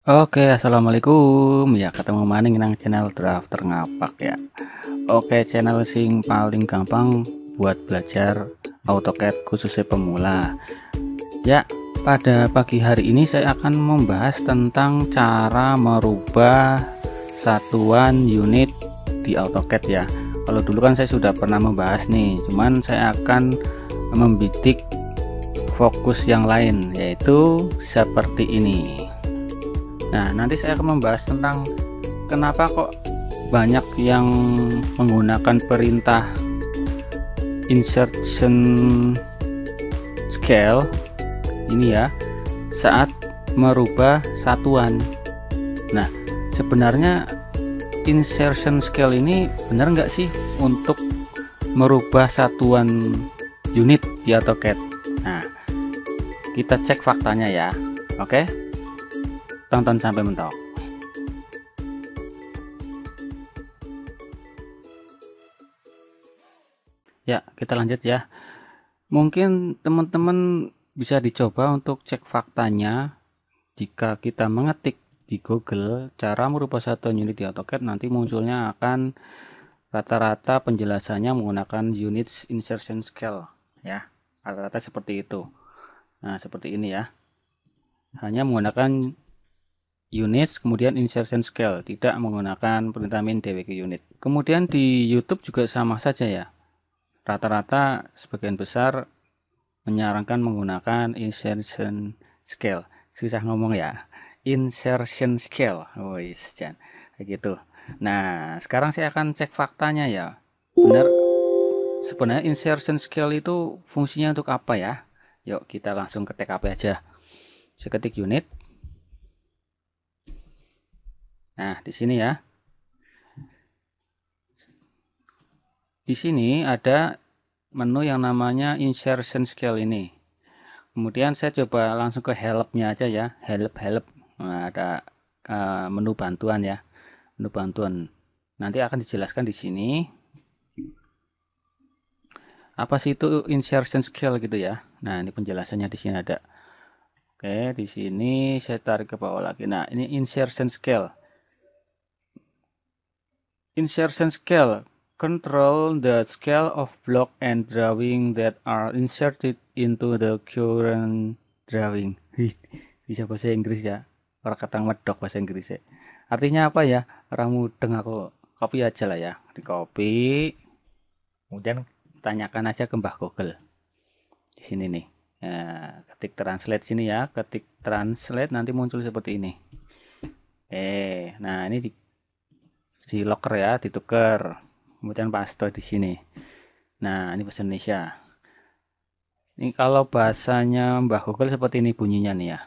Oke, assalamualaikum. Ya, ketemu maning nang channel Drafter Ngapak ya. Oke, channel sing paling gampang buat belajar AutoCAD khususnya pemula. Ya, pada pagi hari ini saya akan membahas tentang cara merubah satuan unit di AutoCAD ya. Kalau dulu kan saya sudah pernah membahas nih, cuman saya akan membidik fokus yang lain, yaitu seperti ini. Nah, nanti saya akan membahas tentang kenapa kok banyak yang menggunakan perintah insertion scale ini ya saat merubah satuan. Nah, sebenarnya insertion scale ini benar nggak sih untuk merubah satuan unit di AutoCAD? Nah, kita cek faktanya ya. Oke, tonton sampai mentok. Ya, kita lanjut ya. Mungkin teman-teman bisa dicoba untuk cek faktanya. Jika kita mengetik di Google cara merubah satuan unit di AutoCAD, nanti munculnya akan rata-rata penjelasannya menggunakan units insertion scale ya. Rata-rata seperti itu. Nah, seperti ini ya. Hanya menggunakan units kemudian insertion scale, tidak menggunakan perintah min dwk unit. Kemudian di YouTube juga sama saja ya. Rata-rata sebagian besar menyarankan menggunakan insertion scale. Susah ngomong ya. Insertion scale. Wis, kayak gitu. Nah, sekarang saya akan cek faktanya ya. Benar, sebenarnya insertion scale itu fungsinya untuk apa ya? Yuk kita langsung ke TKP aja. Saya ketik unit. Nah, di sini ya. Di sini ada menu yang namanya insertion scale ini. Kemudian saya coba langsung ke help-nya aja ya. Help. Nah, ada menu bantuan ya. Menu bantuan. Nanti akan dijelaskan di sini. Apa sih itu insertion scale gitu ya. Nah, ini penjelasannya di sini ada. Oke, di sini saya tarik ke bawah lagi. Nah, ini insertion scale. Insertion scale control the scale of block and drawing that are inserted into the current drawing. Bisa bahasa Inggris ya. Orang kata medok bahasa Inggris ya. Artinya apa ya? Orang mudeng aku copy aja lah ya. Di copy. Kemudian tanyakan aja ke Mbah Google. Di sini nih. Nah, ketik translate sini ya. Ketik translate nanti muncul seperti ini. Nah ini di locker ya, ditukar. Kemudian paste di sini. Nah, ini bahasa Indonesia. Ini kalau bahasanya Mbah Google seperti ini bunyinya nih ya.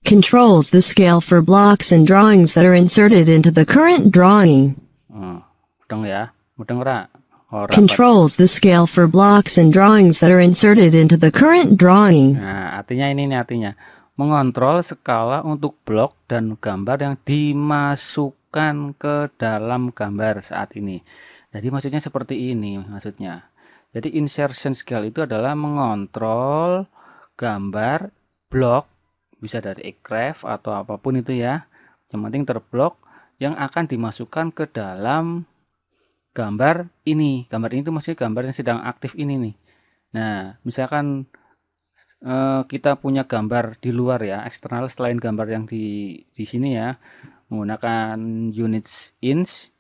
Controls the scale for blocks and drawings that are inserted into the current drawing. Mudeng ya, mudeng ora? Ora. Controls the scale for blocks and drawings that are inserted into the current drawing. Nah, artinya ini nih artinya mengontrol skala untuk blok dan gambar yang dimasukkan ke dalam gambar saat ini. Jadi maksudnya seperti ini maksudnya. Jadi insertion scale itu adalah mengontrol gambar blok, bisa dari aircraft atau apapun itu ya. Yang penting terblok yang akan dimasukkan ke dalam gambar ini. Gambar ini itu maksudnya gambar yang sedang aktif ini nih. Nah, misalkan kita punya gambar di luar ya, eksternal selain gambar yang di sini ya, menggunakan units inch,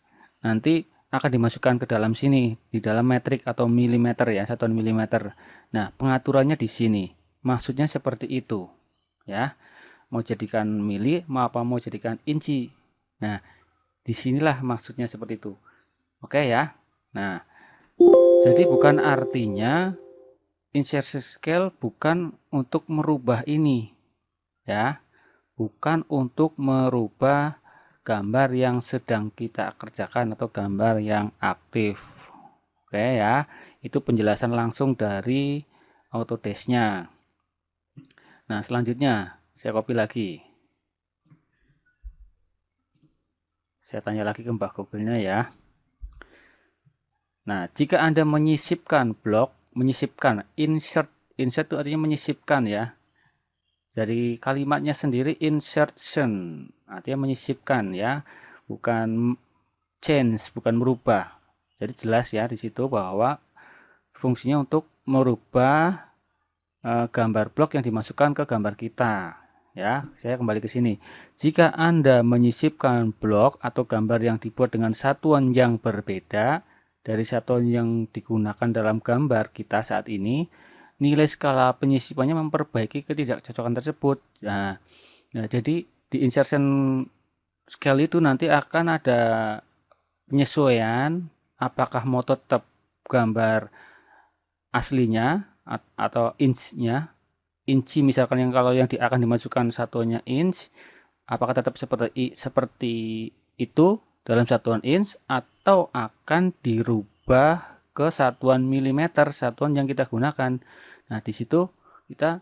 nanti akan dimasukkan ke dalam sini di dalam metrik atau milimeter ya, satuan milimeter. Nah, pengaturannya di sini. Maksudnya seperti itu ya. Mau jadikan mili, mau jadikan inci. Nah, disinilah maksudnya seperti itu. Oke ya. Nah, jadi bukan artinya insertion scale bukan untuk merubah ini ya, bukan untuk merubah gambar yang sedang kita kerjakan atau gambar yang aktif. Oke ya, itu penjelasan langsung dari Autodesk-nya. Nah, selanjutnya saya copy lagi. Saya tanya lagi ke Mbah Google-nya ya. Nah, jika Anda menyisipkan blok, menyisipkan insert itu artinya menyisipkan ya. Dari kalimatnya sendiri insertion artinya menyisipkan ya, bukan change, bukan merubah. Jadi jelas ya di situ bahwa fungsinya untuk merubah gambar blok yang dimasukkan ke gambar kita. Ya, saya kembali ke sini. Jika Anda menyisipkan blok atau gambar yang dibuat dengan satuan yang berbeda dari satuan yang digunakan dalam gambar kita saat ini, nilai skala penyisipannya memperbaiki ketidakcocokan tersebut. Nah, jadi di insertion scale itu nanti akan ada penyesuaian apakah mau tetap gambar aslinya atau inch-nya, inci misalkan yang kalau yang akan dimasukkan satuannya inch, apakah tetap seperti itu dalam satuan inch atau akan dirubah ke satuan milimeter, satuan yang kita gunakan. Nah, di situ kita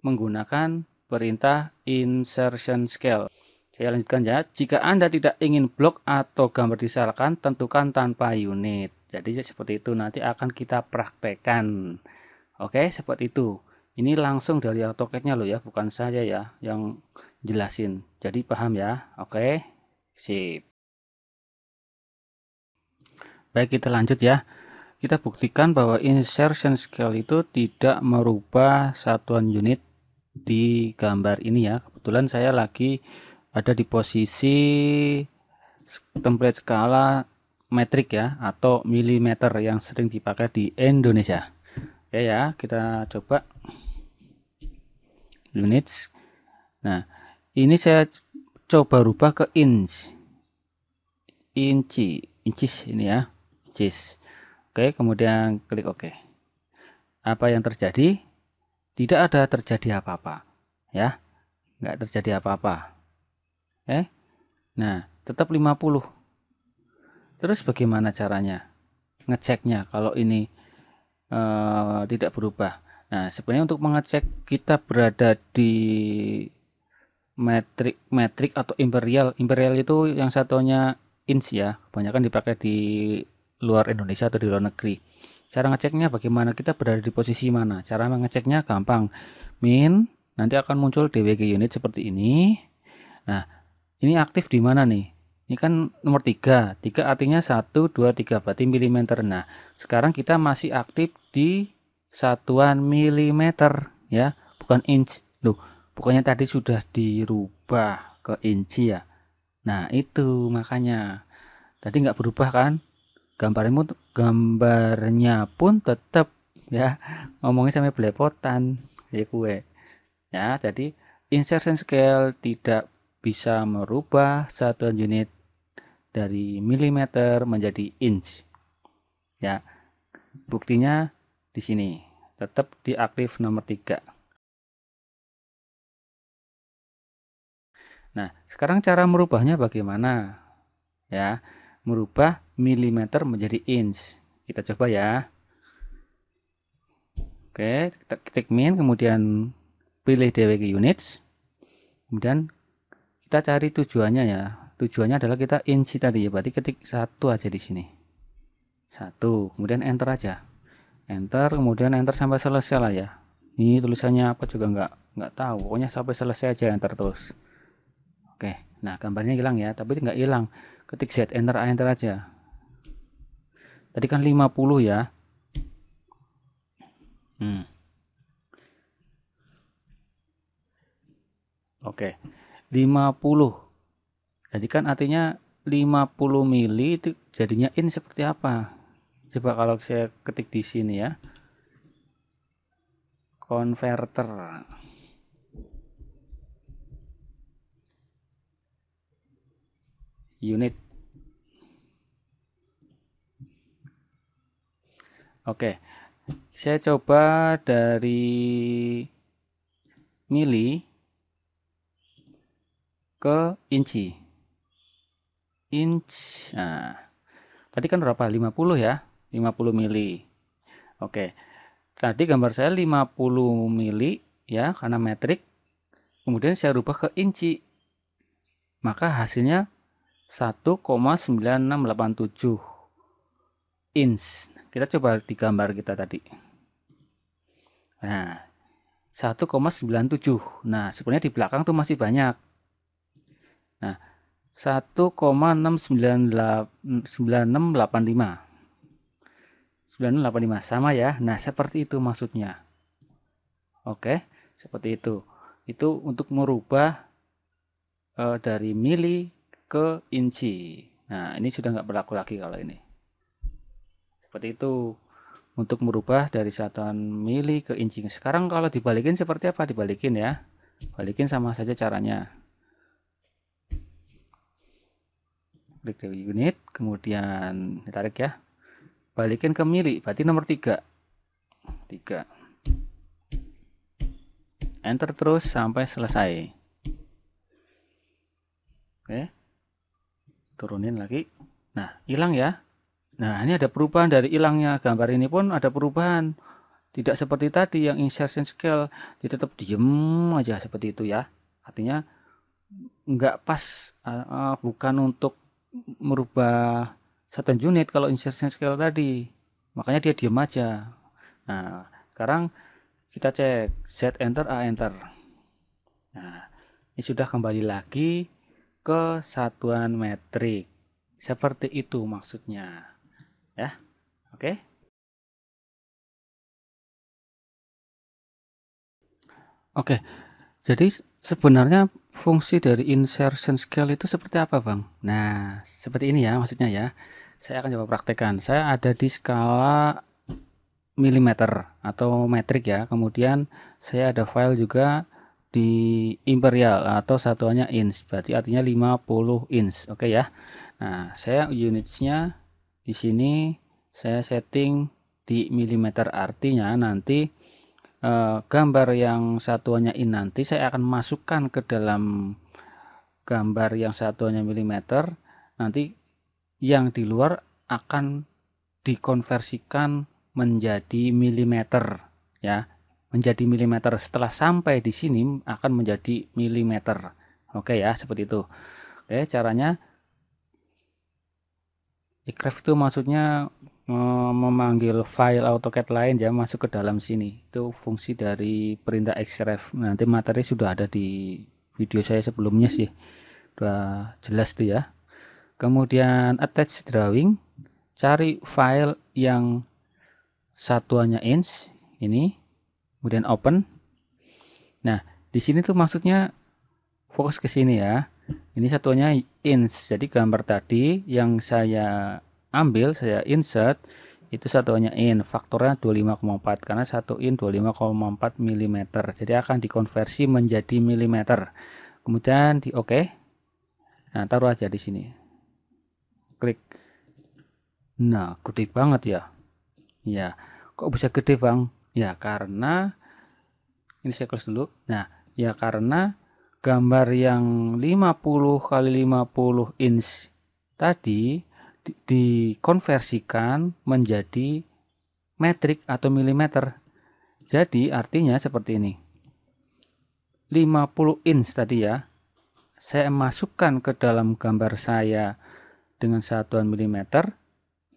menggunakan perintah insertion scale. Saya lanjutkan ya. Jika Anda tidak ingin blok atau gambar disalahkan, tentukan tanpa unit. Jadi seperti itu nanti akan kita praktekkan. Oke, seperti itu. Ini langsung dari AutoCAD-nya loh ya, bukan saya ya yang jelasin. Jadi paham ya? Oke, sip. Baik, kita lanjut ya. Kita buktikan bahwa insertion scale itu tidak merubah satuan unit di gambar ini ya. Kebetulan saya lagi ada di posisi template skala metrik ya, atau milimeter yang sering dipakai di Indonesia. Oke ya, kita coba units. Nah, ini saya coba rubah ke inch, inches ini ya, inches. Oke, kemudian klik OK. Apa yang terjadi? Tidak ada terjadi apa-apa ya, nggak terjadi apa-apa. Nah, tetap 50. Terus bagaimana caranya ngeceknya kalau ini tidak berubah? Nah, sebenarnya untuk mengecek kita berada di metrik atau imperial. Imperial itu yang satunya inch ya, kebanyakan dipakai di luar Indonesia atau di luar negeri. Cara ngeceknya bagaimana? Kita berada di posisi mana? Cara mengeceknya gampang. Min, nanti akan muncul DWG unit seperti ini. Nah, ini aktif di mana nih? Ini kan nomor 3. 3 artinya 1, 2, 3 berarti milimeter. Nah, sekarang kita masih aktif di satuan milimeter ya, bukan inch. Loh, bukannya tadi sudah dirubah ke inci ya. Nah, itu makanya tadi nggak berubah kan? Gambarnya pun tetap ya, ngomongnya sampai belepotan ya kue. Ya, jadi insertion scale tidak bisa merubah satuan unit dari milimeter menjadi inch. Ya. Buktinya di sini. Tetap diaktif nomor 3. Nah, sekarang cara merubahnya bagaimana? Ya, merubah milimeter menjadi inch. Kita coba ya. Oke, kita ketik min, kemudian pilih DWG units. Kemudian kita cari tujuannya ya. Tujuannya adalah kita inci tadi ya, berarti ketik 1 aja di sini. 1, kemudian enter aja. Enter, kemudian enter sampai selesai lah ya. Ini tulisannya apa juga nggak tahu. Pokoknya sampai selesai aja, enter terus. Oke, nah gambarnya hilang ya, tapi nggak hilang. Ketik Z, enter aja. Tadi kan 50 ya. Oke, 50. Jadi kan artinya 50 mili itu jadinya in seperti apa? Coba kalau saya ketik di sini ya. Converter. Unit. Oke. Saya coba dari mili ke inci. Inch. Nah, tadi kan berapa? 50 ya. 50 mili. Oke. Tadi gambar saya 50 mili ya, karena metrik. Kemudian saya rubah ke inci. Maka hasilnya 1,9687 inch. Kita coba di gambar kita tadi. Nah, 1,97. Nah, sebenarnya di belakang tuh masih banyak. Nah, 1,9685 sama ya. Nah, seperti itu maksudnya. Oke, seperti itu. Itu untuk merubah dari mili ke inci. Nah, ini sudah nggak berlaku lagi kalau ini. Seperti itu. Untuk merubah dari satuan mili ke inci. Sekarang kalau dibalikin seperti apa? Dibalikin ya. Balikin sama saja caranya. Klik di unit, kemudian ditarik ya. Balikin ke mili, berarti nomor 3. Enter terus sampai selesai. Oke. Turunin lagi. Nah, hilang ya. Nah, ini ada perubahan dari hilangnya gambar ini pun ada perubahan. Tidak seperti tadi yang insertion scale, dia tetap diem aja seperti itu ya. Artinya nggak pas, bukan untuk merubah satuan unit kalau insertion scale tadi. Makanya dia diem aja. Nah, sekarang kita cek Z enter A enter. Nah, ini sudah kembali lagi ke satuan metrik. Seperti itu maksudnya. Ya, oke. Oke, jadi sebenarnya fungsi dari insertion scale itu seperti apa, Bang? Nah, seperti ini ya maksudnya ya. Saya akan coba praktekkan. Saya ada di skala milimeter atau metrik ya. Kemudian saya ada file juga di imperial atau satuannya inch. Berarti artinya 50 inch. Oke ya. Nah, saya unitsnya di sini saya setting di milimeter, artinya nanti gambar yang satuannya in nanti saya akan masukkan ke dalam gambar yang satuannya milimeter, nanti yang di luar akan dikonversikan menjadi milimeter ya, menjadi milimeter. Setelah sampai di sini akan menjadi milimeter. Oke ya, seperti itu. Oke, caranya Xref itu maksudnya memanggil file AutoCAD lain ya masuk ke dalam sini. Itu fungsi dari perintah Xref. Nanti materi sudah ada di video saya sebelumnya sih. Udah jelas tuh ya. Kemudian attach drawing, cari file yang satuannya inch ini, kemudian open. Nah, di sini tuh maksudnya fokus ke sini ya. Ini satuannya inch. Jadi gambar tadi yang saya ambil, saya insert, itu satuannya in, faktornya 25,4 karena 1 in 25,4 mm. Jadi akan dikonversi menjadi milimeter. Kemudian di oke. Nah, taruh aja di sini. Klik. Nah, gede banget ya. Ya, kok bisa gede, Bang? Ya, karena ini saya close dulu. Nah, ya karena gambar yang 50 kali 50 inch tadi dikonversikan menjadi metrik atau milimeter. Jadi artinya seperti ini. 50 inch tadi ya, saya masukkan ke dalam gambar saya dengan satuan milimeter,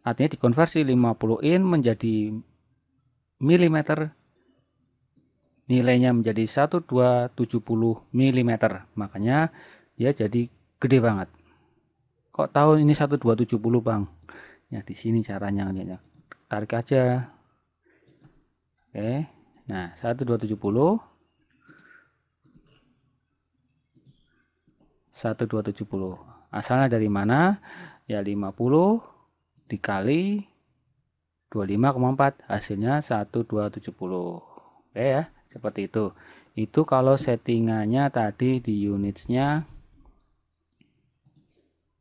artinya dikonversi 50 in menjadi milimeter, nilainya menjadi 1270 mm. Makanya dia jadi gede banget. Kok tahu ini 1270, Bang? Ya di sini caranya. Tarik aja. Oke. Nah, 1270 asalnya dari mana? Ya 50 dikali 25,4 hasilnya 1270. Oke ya, seperti itu. Itu kalau settingannya tadi di unitsnya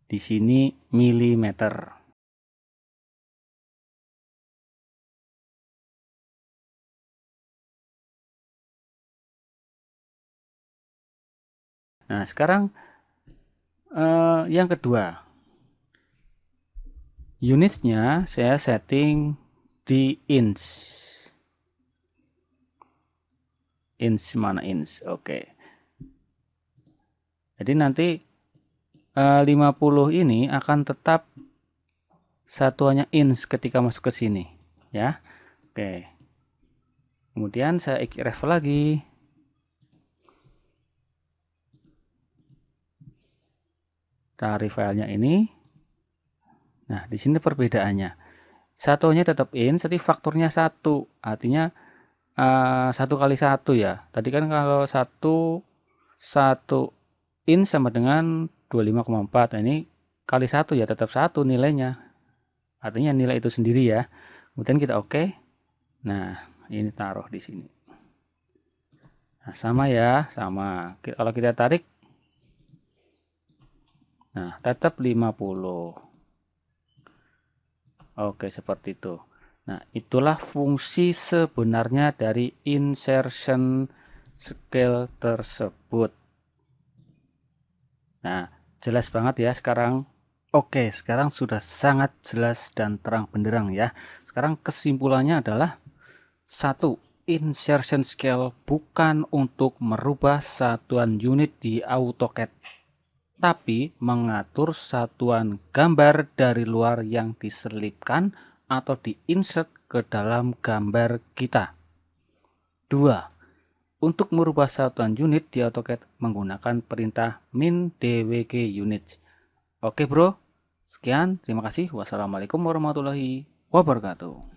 di sini milimeter. Nah, sekarang yang kedua. Unitsnya saya setting di inch. Inch mana inch? Oke. Jadi nanti 50 ini akan tetap satuannya inch ketika masuk ke sini, ya. Oke. Kemudian saya Xref lagi. Cari filenya ini. Nah, di sini perbedaannya. Satunya tetap int, jadi faktornya 1. Artinya 1 kali 1 ya. Tadi kan kalau 1 int sama dengan 25,4. Nah, ini kali 1 ya, tetap 1 nilainya. Artinya nilai itu sendiri ya. Kemudian kita oke. Nah, ini taruh di sini. Nah, sama ya, sama. Kalau kita tarik, nah tetap 50. Oke, seperti itu. Nah, itulah fungsi sebenarnya dari insertion scale tersebut. Nah, jelas banget ya sekarang. Oke, sekarang sudah sangat jelas dan terang benderang ya. Sekarang kesimpulannya adalah 1. Insertion scale bukan untuk merubah satuan unit di AutoCAD, tapi mengatur satuan gambar dari luar yang diselipkan atau diinsert ke dalam gambar kita. 2. Untuk merubah satuan unit di AutoCAD menggunakan perintah min dwg unit. Oke bro, sekian, terima kasih. Wassalamualaikum warahmatullahi wabarakatuh.